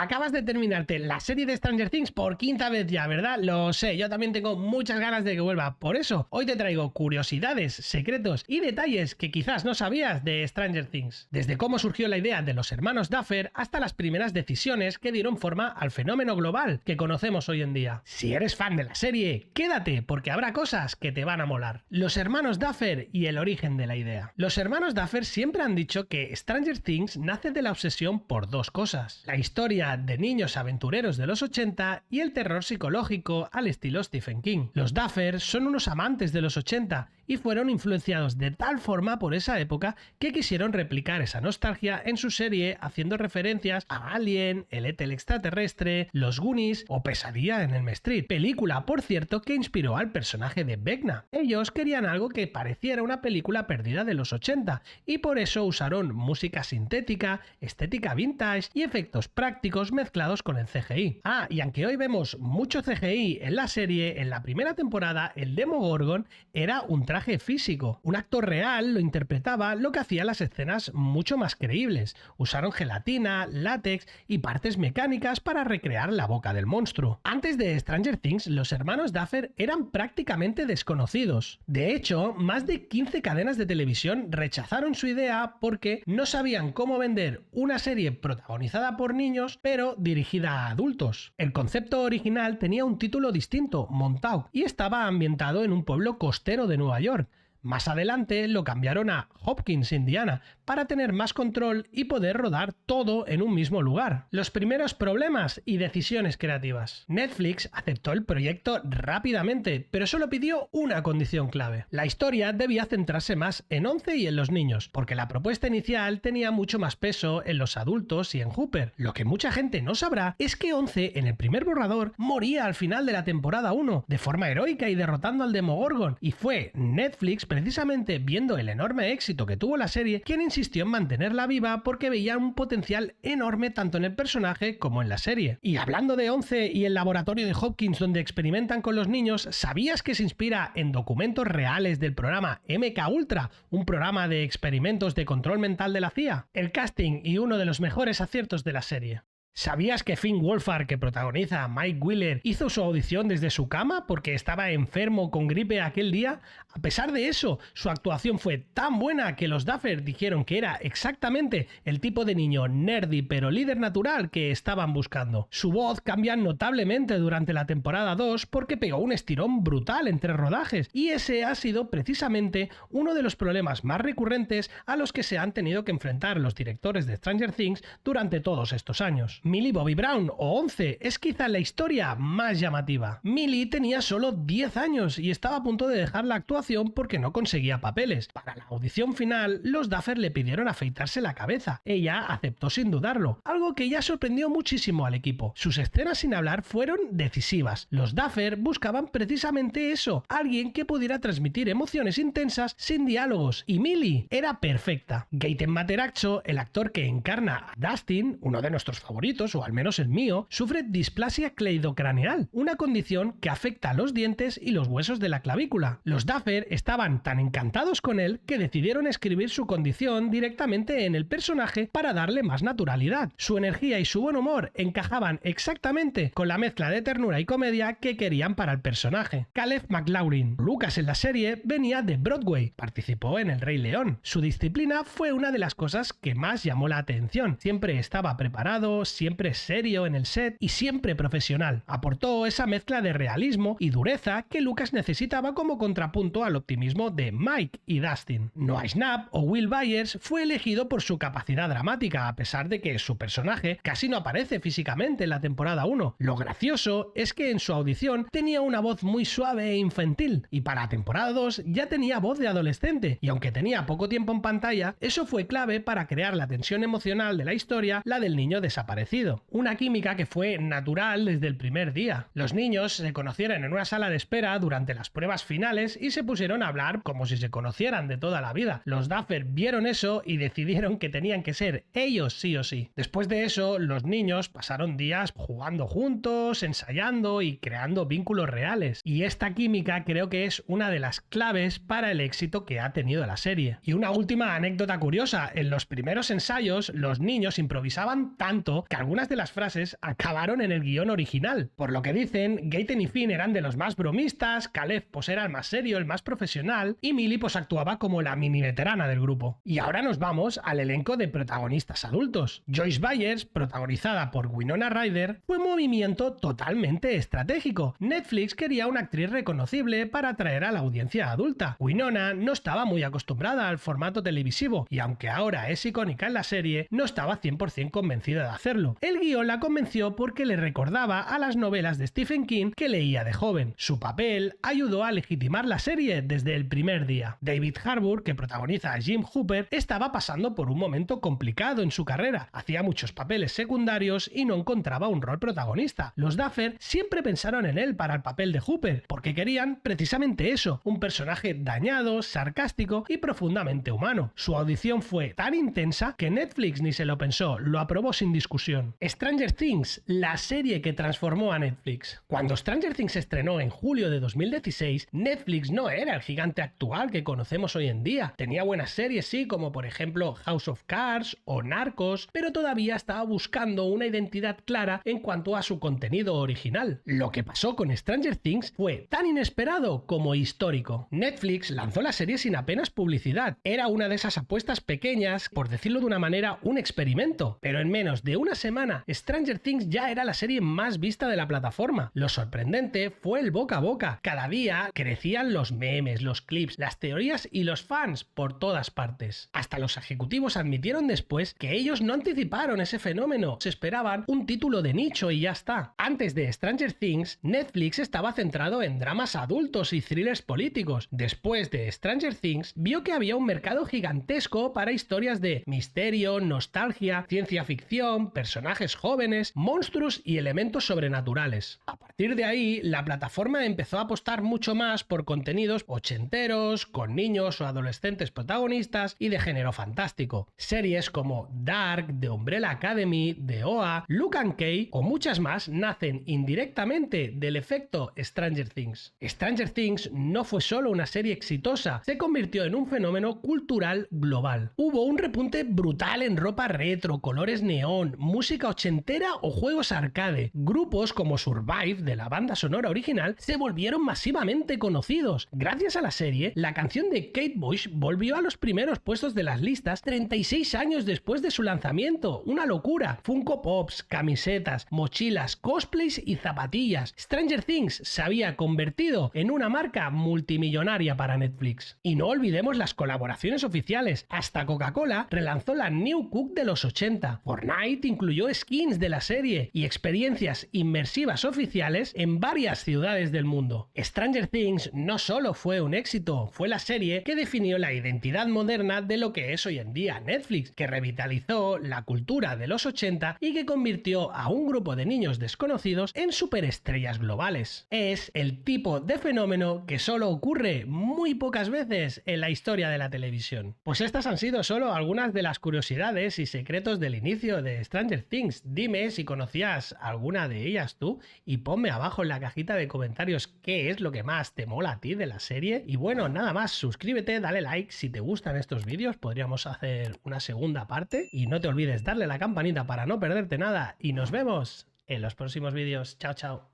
Acabas de terminarte la serie de Stranger Things por quinta vez ya, ¿verdad? Lo sé, yo también tengo muchas ganas de que vuelva. Por eso, hoy te traigo curiosidades, secretos y detalles que quizás no sabías de Stranger Things. Desde cómo surgió la idea de los hermanos Duffer hasta las primeras decisiones que dieron forma al fenómeno global que conocemos hoy en día. Si eres fan de la serie, quédate porque habrá cosas que te van a molar. Los hermanos Duffer y el origen de la idea. Los hermanos Duffer siempre han dicho que Stranger Things nace de la obsesión por dos cosas: la historia de niños aventureros de los 80 y el terror psicológico al estilo Stephen King. Los Duffer son unos amantes de los 80 y fueron influenciados de tal forma por esa época que quisieron replicar esa nostalgia en su serie, haciendo referencias a Alien, el ET el extraterrestre, Los Goonies o Pesadilla en Elm Street, película por cierto que inspiró al personaje de Vecna. Ellos querían algo que pareciera una película perdida de los 80 y por eso usaron música sintética, estética vintage y efectos prácticos mezclados con el CGI. Y aunque hoy vemos mucho CGI en la serie, en la primera temporada el Demogorgon era un traje físico. Un actor real lo interpretaba, lo que hacía las escenas mucho más creíbles. Usaron gelatina, látex y partes mecánicas para recrear la boca del monstruo. Antes de Stranger Things, los hermanos Duffer eran prácticamente desconocidos. De hecho, más de 15 cadenas de televisión rechazaron su idea porque no sabían cómo vender una serie protagonizada por niños pero dirigida a adultos. El concepto original tenía un título distinto, Montauk, y estaba ambientado en un pueblo costero de Nueva York. Más adelante lo cambiaron a Hopkins, Indiana, para tener más control y poder rodar todo en un mismo lugar. Los primeros problemas y decisiones creativas. Netflix aceptó el proyecto rápidamente, pero solo pidió una condición clave. La historia debía centrarse más en Once y en los niños, porque la propuesta inicial tenía mucho más peso en los adultos y en Hooper. Lo que mucha gente no sabrá es que Once, en el primer borrador, moría al final de la temporada 1, de forma heroica y derrotando al Demogorgon, y fue Netflix, precisamente viendo el enorme éxito que tuvo la serie, quien insistió en mantenerla viva porque veía un potencial enorme tanto en el personaje como en la serie. Y hablando de Once y el laboratorio de Hopkins donde experimentan con los niños, ¿sabías que se inspira en documentos reales del programa MK Ultra, un programa de experimentos de control mental de la CIA? El casting y uno de los mejores aciertos de la serie. ¿Sabías que Finn Wolfhard, que protagoniza a Mike Wheeler, hizo su audición desde su cama porque estaba enfermo con gripe aquel día? A pesar de eso, su actuación fue tan buena que los Duffer dijeron que era exactamente el tipo de niño nerdy pero líder natural que estaban buscando. Su voz cambia notablemente durante la temporada 2 porque pegó un estirón brutal entre rodajes, y ese ha sido precisamente uno de los problemas más recurrentes a los que se han tenido que enfrentar los directores de Stranger Things durante todos estos años. Millie Bobby Brown, o Once, es quizá la historia más llamativa. Millie tenía solo 10 años y estaba a punto de dejar la actuación porque no conseguía papeles. Para la audición final, los Duffer le pidieron afeitarse la cabeza. Ella aceptó sin dudarlo, algo que ya sorprendió muchísimo al equipo. Sus escenas sin hablar fueron decisivas. Los Duffer buscaban precisamente eso, alguien que pudiera transmitir emociones intensas sin diálogos, y Millie era perfecta. Gaten Matarazzo, el actor que encarna a Dustin, uno de nuestros favoritos, o al menos el mío, sufre displasia cleidocraneal, una condición que afecta a los dientes y los huesos de la clavícula. Los Duffer estaban tan encantados con él que decidieron escribir su condición directamente en el personaje para darle más naturalidad. Su energía y su buen humor encajaban exactamente con la mezcla de ternura y comedia que querían para el personaje. Caleb McLaurin, Lucas en la serie, venía de Broadway, participó en El Rey León. Su disciplina fue una de las cosas que más llamó la atención. Siempre estaba preparado, siempre serio en el set y siempre profesional. Aportó esa mezcla de realismo y dureza que Lucas necesitaba como contrapunto al optimismo de Mike y Dustin. Noah Schnapp, o Will Byers, fue elegido por su capacidad dramática, a pesar de que su personaje casi no aparece físicamente en la temporada 1. Lo gracioso es que en su audición tenía una voz muy suave e infantil, y para la temporada 2 ya tenía voz de adolescente, y aunque tenía poco tiempo en pantalla, eso fue clave para crear la tensión emocional de la historia, la del niño desaparecido. Una química que fue natural desde el primer día. Los niños se conocieron en una sala de espera durante las pruebas finales y se pusieron a hablar como si se conocieran de toda la vida. Los Duffer vieron eso y decidieron que tenían que ser ellos sí o sí. Después de eso, los niños pasaron días jugando juntos, ensayando y creando vínculos reales. Y esta química creo que es una de las claves para el éxito que ha tenido la serie. Y una última anécdota curiosa: en los primeros ensayos, los niños improvisaban tanto que algunas de las frases acabaron en el guión original. Por lo que dicen, Gaten y Finn eran de los más bromistas, Caleb pues era el más serio, el más profesional, y Millie pues actuaba como la mini veterana del grupo. Y ahora nos vamos al elenco de protagonistas adultos. Joyce Byers, protagonizada por Winona Ryder, fue un movimiento totalmente estratégico. Netflix quería una actriz reconocible para atraer a la audiencia adulta. Winona no estaba muy acostumbrada al formato televisivo y aunque ahora es icónica en la serie, no estaba 100% convencida de hacerlo. El guión la convenció porque le recordaba a las novelas de Stephen King que leía de joven. Su papel ayudó a legitimar la serie desde el primer día. David Harbour, que protagoniza a Jim Hooper, estaba pasando por un momento complicado en su carrera. Hacía muchos papeles secundarios y no encontraba un rol protagonista. Los Duffer siempre pensaron en él para el papel de Hooper, porque querían precisamente eso, un personaje dañado, sarcástico y profundamente humano. Su audición fue tan intensa que Netflix ni se lo pensó, lo aprobó sin discusión. Stranger Things, la serie que transformó a Netflix. Cuando Stranger Things se estrenó en julio de 2016, Netflix no era el gigante actual que conocemos hoy en día. Tenía buenas series, sí, como por ejemplo House of Cards o Narcos, pero todavía estaba buscando una identidad clara en cuanto a su contenido original. Lo que pasó con Stranger Things fue tan inesperado como histórico. Netflix lanzó la serie sin apenas publicidad. Era una de esas apuestas pequeñas, por decirlo de una manera, un experimento. Pero en menos de una semana, Stranger Things ya era la serie más vista de la plataforma. Lo sorprendente fue el boca a boca. Cada día crecían los memes, los clips, las teorías y los fans por todas partes. Hasta los ejecutivos admitieron después que ellos no anticiparon ese fenómeno. Se esperaban un título de nicho y ya está. Antes de Stranger Things, Netflix estaba centrado en dramas adultos y thrillers políticos. Después de Stranger Things, vio que había un mercado gigantesco para historias de misterio, nostalgia, ciencia ficción, personajes jóvenes, monstruos y elementos sobrenaturales. A partir de ahí, la plataforma empezó a apostar mucho más por contenidos ochenteros, con niños o adolescentes protagonistas y de género fantástico. Series como Dark, The Umbrella Academy, The OA, Luke and Kay o muchas más nacen indirectamente del efecto Stranger Things. Stranger Things no fue solo una serie exitosa, se convirtió en un fenómeno cultural global. Hubo un repunte brutal en ropa retro, colores neón, música ochentera o juegos arcade. Grupos como Survive, de la banda sonora original, se volvieron masivamente conocidos. Gracias a la serie, la canción de Kate Bush volvió a los primeros puestos de las listas 36 años después de su lanzamiento. ¡Una locura! Funko Pops, camisetas, mochilas, cosplays y zapatillas. Stranger Things se había convertido en una marca multimillonaria para Netflix. Y no olvidemos las colaboraciones oficiales. Hasta Coca-Cola relanzó la New Coke de los 80. Fortnite incluyó skins de la serie y experiencias inmersivas oficiales en varias ciudades del mundo. Stranger Things no solo fue un éxito, fue la serie que definió la identidad moderna de lo que es hoy en día Netflix, que revitalizó la cultura de los 80 y que convirtió a un grupo de niños desconocidos en superestrellas globales. Es el tipo de fenómeno que solo ocurre muy pocas veces en la historia de la televisión. Pues estas han sido solo algunas de las curiosidades y secretos del inicio de Stranger Things. Dime si conocías alguna de ellas tú y ponme abajo en la cajita de comentarios qué es lo que más te mola a ti de la serie. Y bueno, nada más, suscríbete, dale like si te gustan estos vídeos, podríamos hacer una segunda parte y no te olvides darle a la campanita para no perderte nada y nos vemos en los próximos vídeos. Chao, chao.